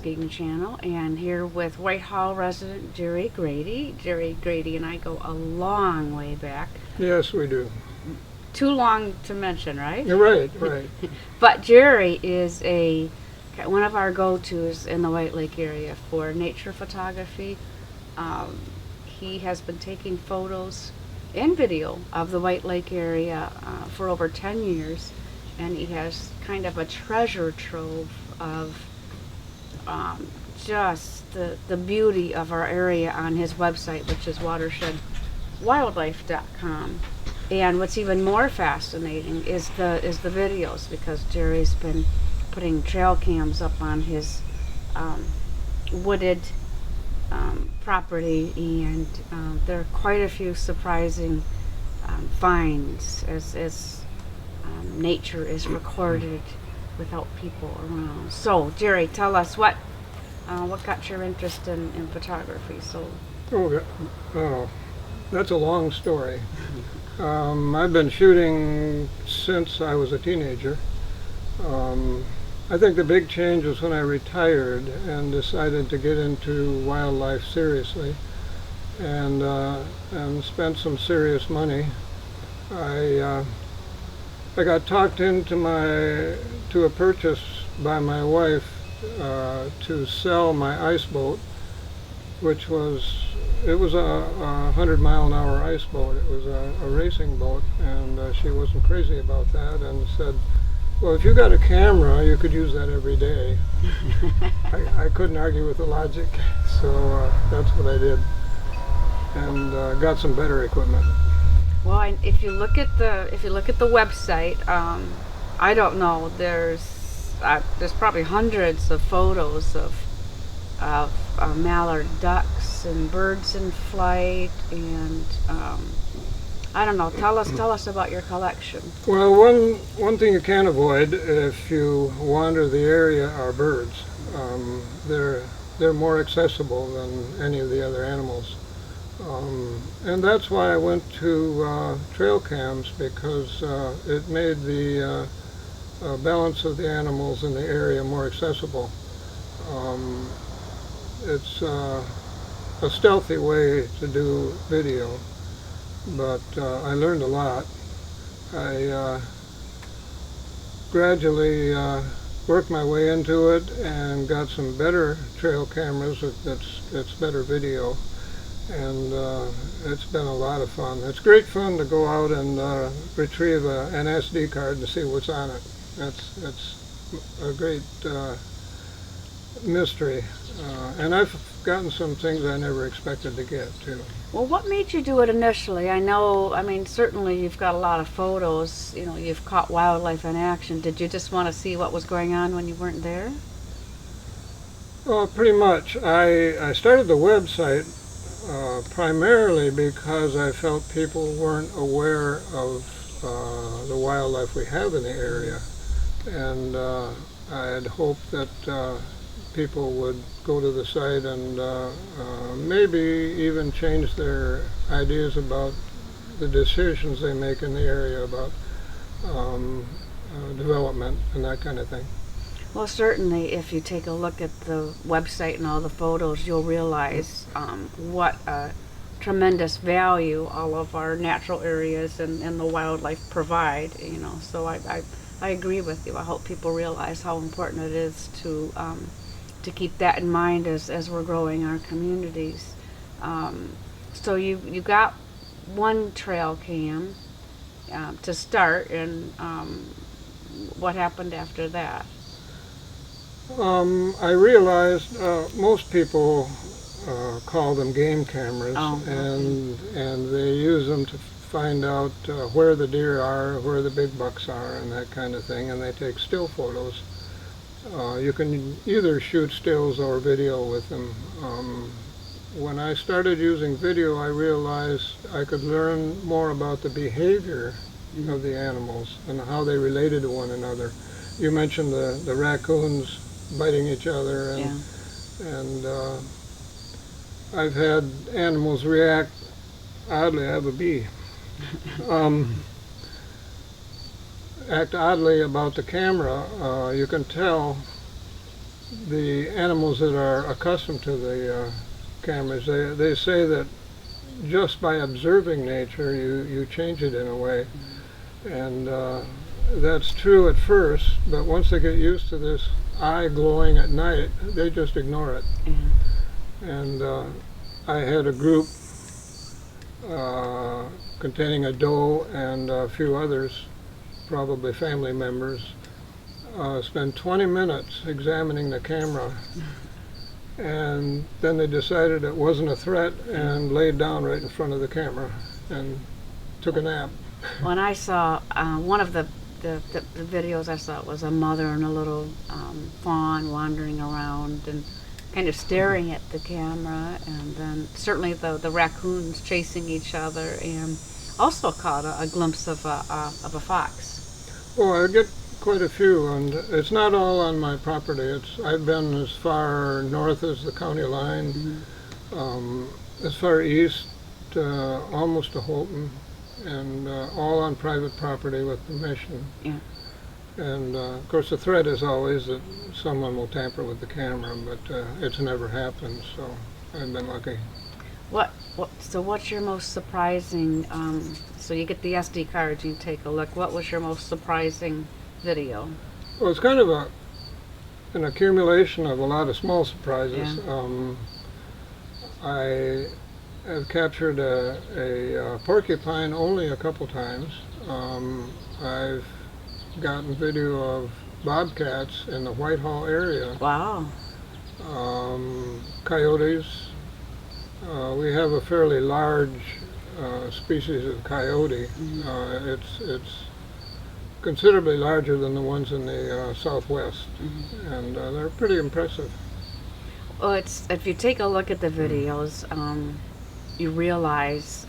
Muskegon Channel, and here with Whitehall resident Jerry Grady. Jerry Grady and I go a long way back. Yes, we do. Too long to mention, right? You're right, right. But Jerry is one of our go-tos in the White Lake area for nature photography. He has been taking photos and video of the White Lake area for over 10 years, and he has kind of a treasure trove of just the beauty of our area on his website, which is watershedwildlife.com. And what's even more fascinating is the videos, because Jerry's been putting trail cams up on his wooded property, and there are quite a few surprising finds as nature is recorded without people around. So, Jerry, tell us what got your interest in photography. So, That's a long story. I've been shooting since I was a teenager. I think the big change was when I retired and decided to get into wildlife seriously, and spent some serious money. I got talked into a purchase by my wife to sell my ice boat, which was a 100-mile-an-hour ice boat. It was a racing boat, and she wasn't crazy about that, and said, well, if you got a camera, you could use that every day. I couldn't argue with the logic, so that's what I did, and got some better equipment. well, if you look at the website, I don't know. There's probably hundreds of photos of mallard ducks and birds in flight, and I don't know. Tell us about your collection. Well, one thing you can't avoid if you wander the area are birds. They're more accessible than any of the other animals, and that's why I went to trail cams, because it made the balance of the animals in the area more accessible. It's a stealthy way to do video, but I learned a lot. I gradually worked my way into it and got some better trail cameras that's better video, and it's been a lot of fun. It's great fun to go out and retrieve an SD card and see what's on it. That's a great mystery, and I've gotten some things I never expected to get too. Well, what made you do it initially? I mean, certainly you've got a lot of photos. You know, you've caught wildlife in action. Did you just want to see what was going on when you weren't there? Well, pretty much. I started the website primarily because I felt people weren't aware of the wildlife we have in the area, and I had hoped that people would go to the site and maybe even change their ideas about the decisions they make in the area about development and that kind of thing. Well, certainly, if you take a look at the website and all the photos, you'll realize what a tremendous value all of our natural areas and the wildlife provide. You know, so I agree with you. I hope people realize how important it is to keep that in mind as we're growing our communities. So you got one trail cam to start, and what happened after that? I realized most people call them game cameras, and they use them to find out where the deer are, where the big bucks are, and that kind of thing, and they take still photos. You can either shoot stills or video with them. When I started using video, I realized I could learn more about the behavior of the animals and how they related to one another. You mentioned the raccoons biting each other, and I've had animals react oddly. I have a bee. Act oddly about the camera. You can tell the animals that are accustomed to the cameras, they say that just by observing nature, you change it in a way. And that's true at first, but once they get used to this eye glowing at night, they just ignore it. And I had a group containing a doe and a few others, probably family members, spend 20 minutes examining the camera, and then they decided it wasn't a threat and laid down right in front of the camera and took a nap. When I saw one of the videos I saw, it was a mother and a little fawn wandering around and kind of staring at the camera, and then certainly the raccoons chasing each other, and also caught a glimpse of a fox. Well, I get quite a few, and it's not all on my property. I've been as far north as the county line, as far east, almost to Holton, and all on private property with permission. Yeah. And of course the threat is always that someone will tamper with the camera, but it's never happened, so I've been lucky. So what's your most surprising, so you get the SD cards, you take a look, what was your most surprising video? Well, it's kind of an accumulation of a lot of small surprises. Yeah. I have captured a porcupine only a couple times. I've gotten video of bobcats in the Whitehall area. Wow. Coyotes. We have a fairly large species of coyote. It's considerably larger than the ones in the southwest, and they're pretty impressive. Well, if you take a look at the videos, you realize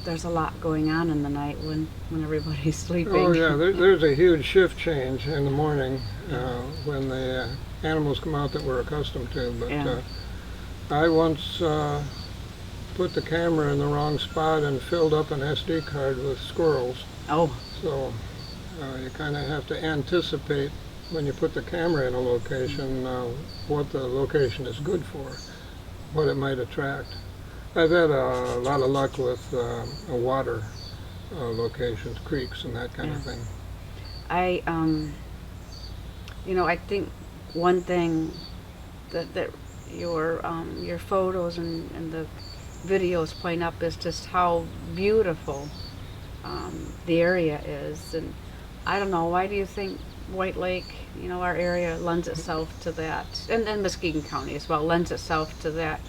there's a lot going on in the night when everybody's sleeping. Oh yeah, there's a huge shift change in the morning when the animals come out that we're accustomed to. But I once put the camera in the wrong spot and filled up an SD card with squirrels. Oh. So you kind of have to anticipate when you put the camera in a location what the location is good for, what it might attract. I've had a lot of luck with water locations, creeks and that kind of thing. I think one thing that your photos and the videos point up is just how beautiful the area is. And I don't know, why do you think White Lake, our area lends itself to that, and Muskegon County as well, lends itself to that,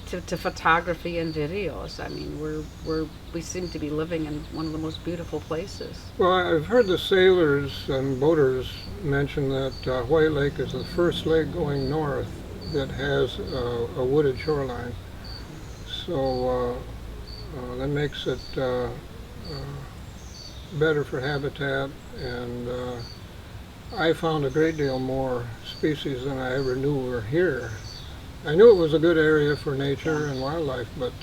to photography and videos? I mean, we seem to be living in one of the most beautiful places. Well, I've heard the sailors and boaters mention that White Lake is the first lake going north that has a wooded shoreline. So that makes it better for habitat, and I found a great deal more species than I ever knew were here. I knew it was a good area for nature and wildlife, but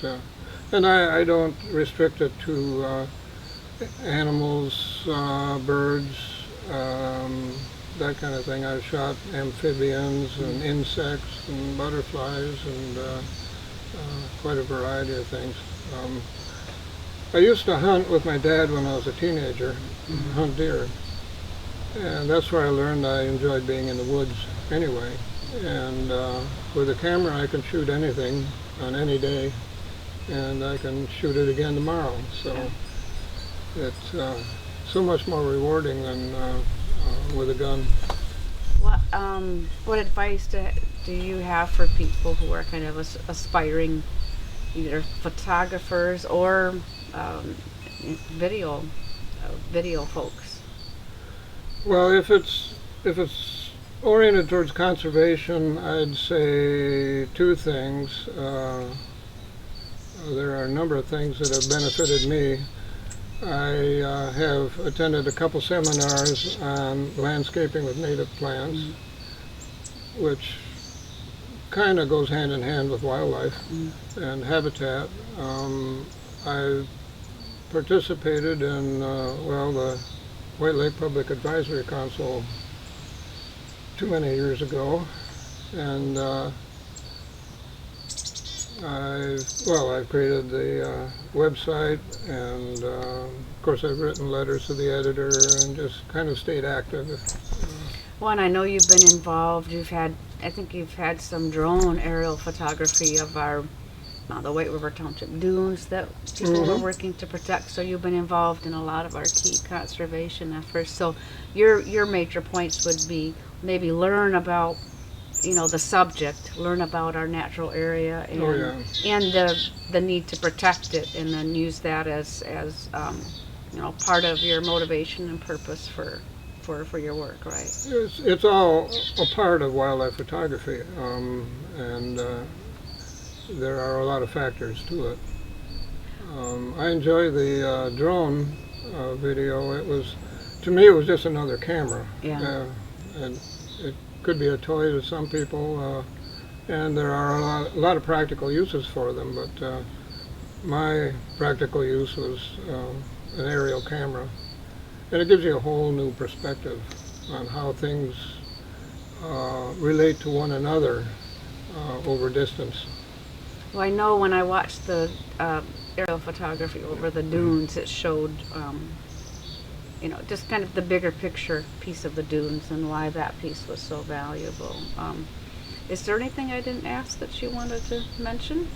and I don't restrict it to animals, birds, that kind of thing. I've shot amphibians and insects and butterflies and quite a variety of things. I used to hunt with my dad when I was a teenager, hunt deer, and that's where I learned I enjoyed being in the woods anyway. And with a camera I can shoot anything on any day, and I can shoot it again tomorrow. So it's so much more rewarding than with a gun. What advice do you have for people who are kind of aspiring either photographers or video folks? Well, if it's oriented towards conservation, I'd say two things. There are a number of things that have benefited me. I have attended a couple seminars on landscaping with native plants, which kind of goes hand in hand with wildlife and habitat. I've participated in, the White Lake Public Advisory Council too many years ago, and I've created the website, and of course I've written letters to the editor and just kind of stayed active. Well, and I know you've been involved. I think you've had some drone aerial photography of the White River Township dunes that people are working to protect. So you've been involved in a lot of our key conservation efforts. So your major points would be maybe learn about, the subject, learn about our natural area and the need to protect it, and then use that as part of your motivation and purpose for your work, right? It's all a part of wildlife photography, and there are a lot of factors to it. I enjoy the drone video. To me, it was just another camera. Yeah. And it could be a toy to some people, and there are a lot of practical uses for them, but my practical use was an aerial camera. And it gives you a whole new perspective on how things relate to one another over distance. Well, I know when I watched the aerial photography over the dunes, it showed, just kind of the bigger picture piece of the dunes and why that piece was so valuable. Is there anything I didn't ask that you wanted to mention?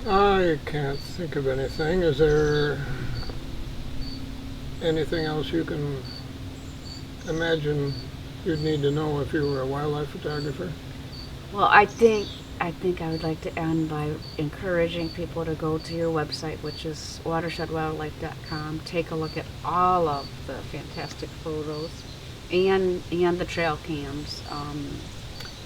I can't think of anything. Is there anything else you can imagine you'd need to know if you were a wildlife photographer? Well, I think I would like to end by encouraging people to go to your website, which is watershedwildlife.com. Take a look at all of the fantastic photos and the trail cams.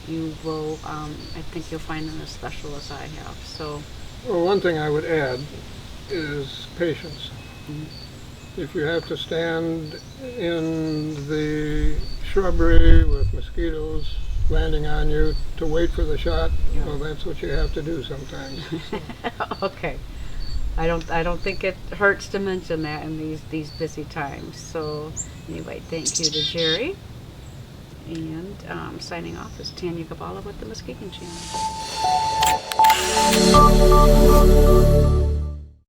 You will, I think you'll find them as special as I have. So, well, one thing I would add is patience. If you have to stand in the shrubbery with mosquitoes landing on you to wait for the shot, well, that's what you have to do sometimes. So. Okay. I don't think it hurts to mention that in these busy times. So anyway, thank you to Jerry. And signing off is Tanya Cabala with the Muskegon Channel.